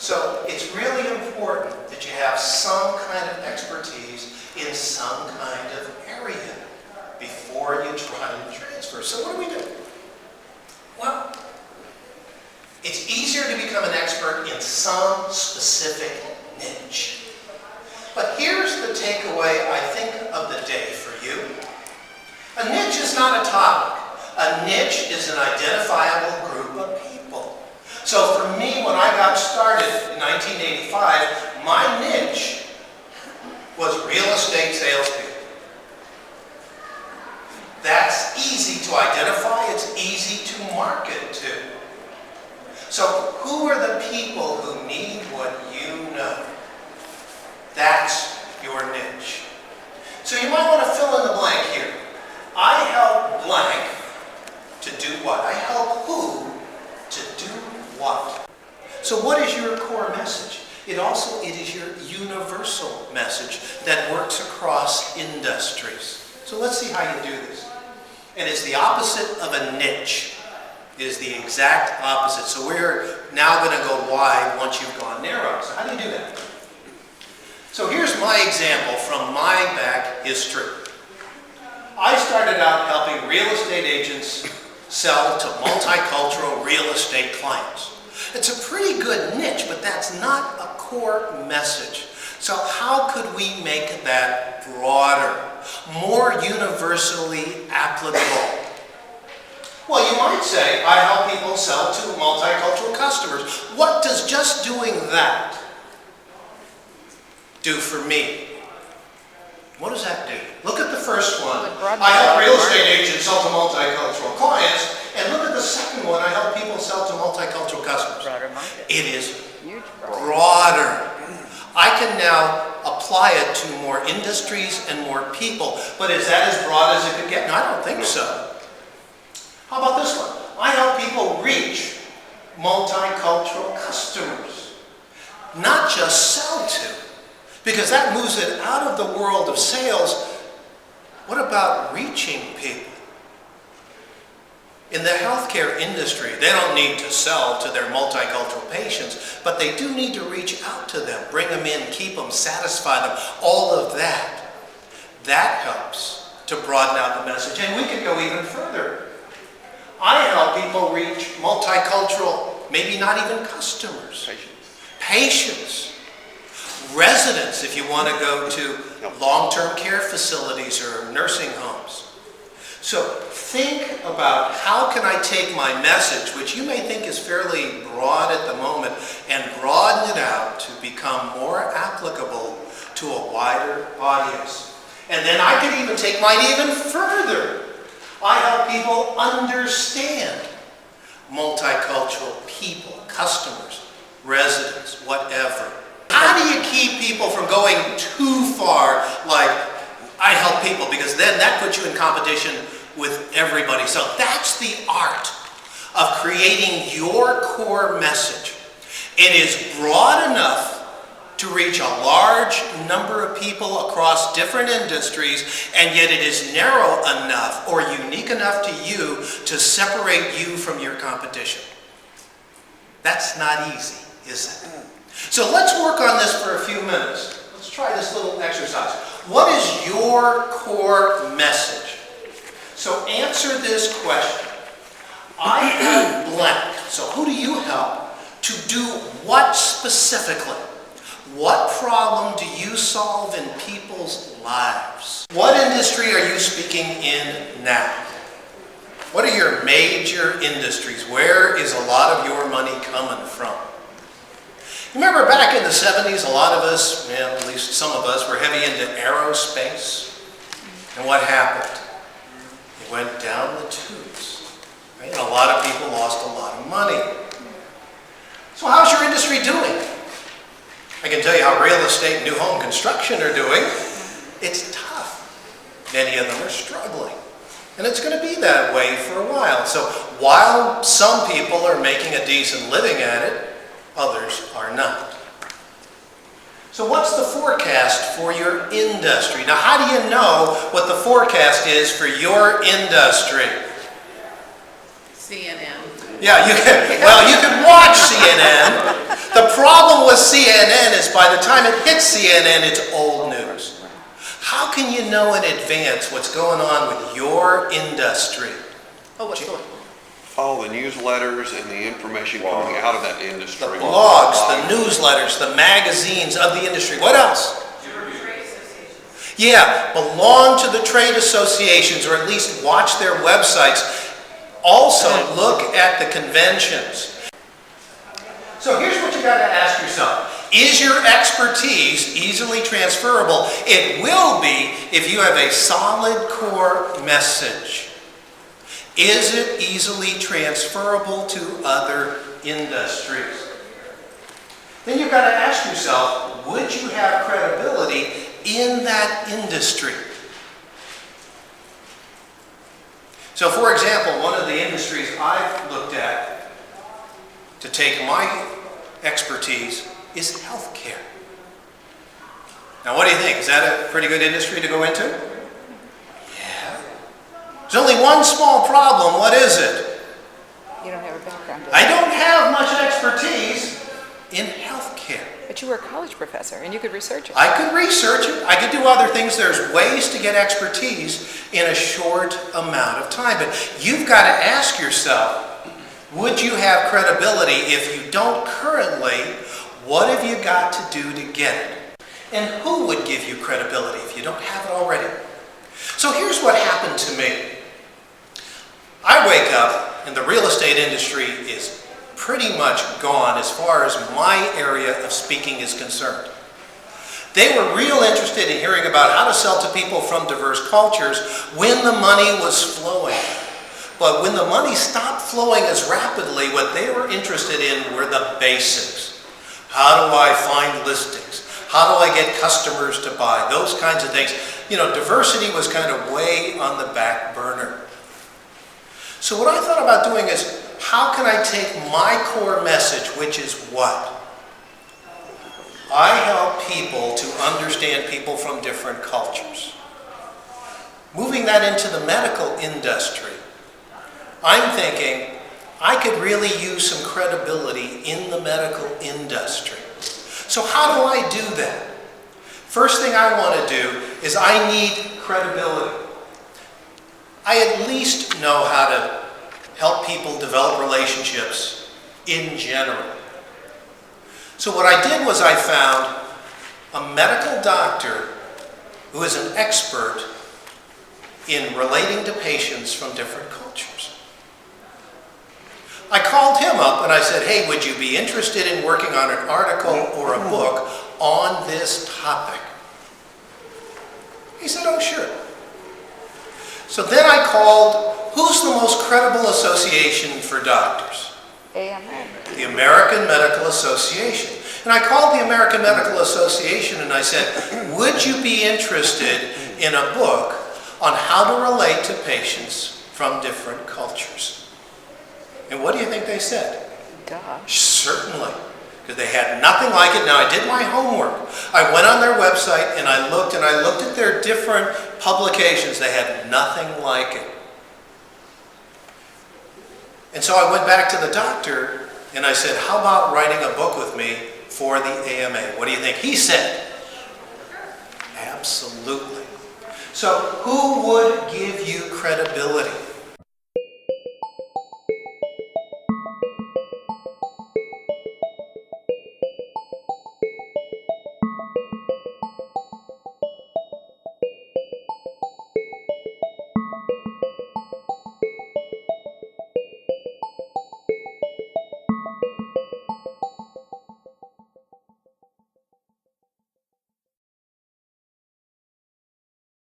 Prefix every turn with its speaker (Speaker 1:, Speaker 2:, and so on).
Speaker 1: So it's really important that you have some kind of expertise in some kind of area before you try to transfer. So what do we do? Well, it's easier to become an expert in some specific niche. But here's the takeaway, I think, of the day for you. A niche is not a topic. A niche is an identifiable group of people. So for me, when I got started in 1985, my niche was real estate salespeople. That's easy to identify. It's easy to market to. So who are the people who need what you know? That's your niche. So you might want to fill in the blank here. I help blank to do what? I help who to do what? So what is your core message? It is your universal message that works across industries. So let's see how you do this. And it's the opposite of a niche. It is the exact opposite. So we're now going to go wide once you've gone narrow. So how do you do that? So here's my example from my back history. I started out helping real estate agents sell to multicultural real estate clients. It's a pretty good niche, but that's not a core message. So how could we make that broader, more universally applicable? Well, you might say, I help people sell to multicultural customers. What does just doing that do for me? What does that do? Look at the first one. I help real estate agents sell to multicultural clients. And look at the second one. I help people sell to multicultural customers.
Speaker 2: Broader market.
Speaker 1: It is broader. I can now apply it to more industries and more people. But is that as broad as it could get? No, I don't think so. How about this one? I help people reach multicultural customers. Not just sell to. Because that moves it out of the world of sales. What about reaching people? In the healthcare industry, they don't need to sell to their multicultural patients, but they do need to reach out to them, bring them in, keep them, satisfy them, all of that. That helps to broaden out the message. And we could go even further. I help people reach multicultural, maybe not even customers. Patients. Residents, if you want to go to long-term care facilities or nursing homes. So think about how can I take my message, which you may think is fairly broad at the moment, and broaden it out to become more applicable to a wider audience. And then I could even take mine even further. I help people understand multicultural people, customers, residents, whatever. How do you keep people from going too far, like, I help people, because then that puts you in competition with everybody. So that's the art of creating your core message. It is broad enough to reach a large number of people across different industries, and yet it is narrow enough or unique enough to you to separate you from your competition. That's not easy, is it? So let's work on this for a few minutes. Let's try this little exercise. What is your core message? So answer this question. I help blank. So who do you help to do what specifically? What problem do you solve in people's lives? What industry are you speaking in now? What are your major industries? Where is a lot of your money coming from? Remember back in the 70s, a lot of us, well, at least some of us, were heavy into aerospace. And what happened? It went down the tubes. Right? And a lot of people lost a lot of money. So how's your industry doing? I can tell you how real estate and new home construction are doing. It's tough. Many of them are struggling. And it's going to be that way for a while. So while some people are making a decent living at it, others are not. So what's the forecast for your industry? Now, how do you know what the forecast is for your industry?
Speaker 2: CNN.
Speaker 1: Yeah, you can watch CNN. The problem with CNN is by the time it hits CNN, it's old news. How can you know in advance what's going on with your industry? Oh, what's going on?
Speaker 2: Follow the newsletters and the information coming out of that industry.
Speaker 1: The blogs, the newsletters, the magazines of the industry. What else? Yeah, belong to the trade associations, or at least watch their websites. Also, look at the conventions. So here's what you got to ask yourself. Is your expertise easily transferable? It will be if you have a solid core message. Is it easily transferable to other industries? Then you've got to ask yourself, would you have credibility in that industry? So for example, one of the industries I've looked at to take my expertise is healthcare. Now what do you think? Is that a pretty good industry to go into? Yeah. There's only one small problem. What is it?
Speaker 3: You don't have a background.
Speaker 1: I don't have much expertise in healthcare.
Speaker 3: But you were a college professor and you could research it.
Speaker 1: I could research it. I could do other things. There's ways to get expertise in a short amount of time. But you've got to ask yourself, would you have credibility? If you don't currently, what have you got to do to get it? And who would give you credibility if you don't have it already? So here's what happened to me. I wake up and the real estate industry is pretty much gone as far as my area of speaking is concerned. They were real interested in hearing about how to sell to people from diverse cultures when the money was flowing. But when the money stopped flowing as rapidly, what they were interested in were the basics. How do I find listings? How do I get customers to buy? Those kinds of things. You know, diversity was kind of way on the back burner. So what I thought about doing is, how can I take my core message, which is what? I help people to understand people from different cultures. Moving that into the medical industry, I'm thinking I could really use some credibility in the medical industry. So how do I do that? First thing I want to do is I need credibility. I at least know how to help people develop relationships in general. So what I did was I found a medical doctor who is an expert in relating to patients from different cultures. I called him up and I said, hey, would you be interested in working on an article or a book on this topic? He said, oh, sure. So then I called, who's the most credible association for doctors?
Speaker 3: AMA.
Speaker 1: The American Medical Association. And I called the American Medical Association and I said, would you be interested in a book on how to relate to patients from different cultures? And what do you think they said?
Speaker 3: Duh.
Speaker 1: Certainly, because they had nothing like it. Now, I did my homework. I went on their website and I looked at their different publications. They had nothing like it. And so I went back to the doctor and I said, how about writing a book with me for the AMA? What do you think? He said, absolutely. So who would give you credibility?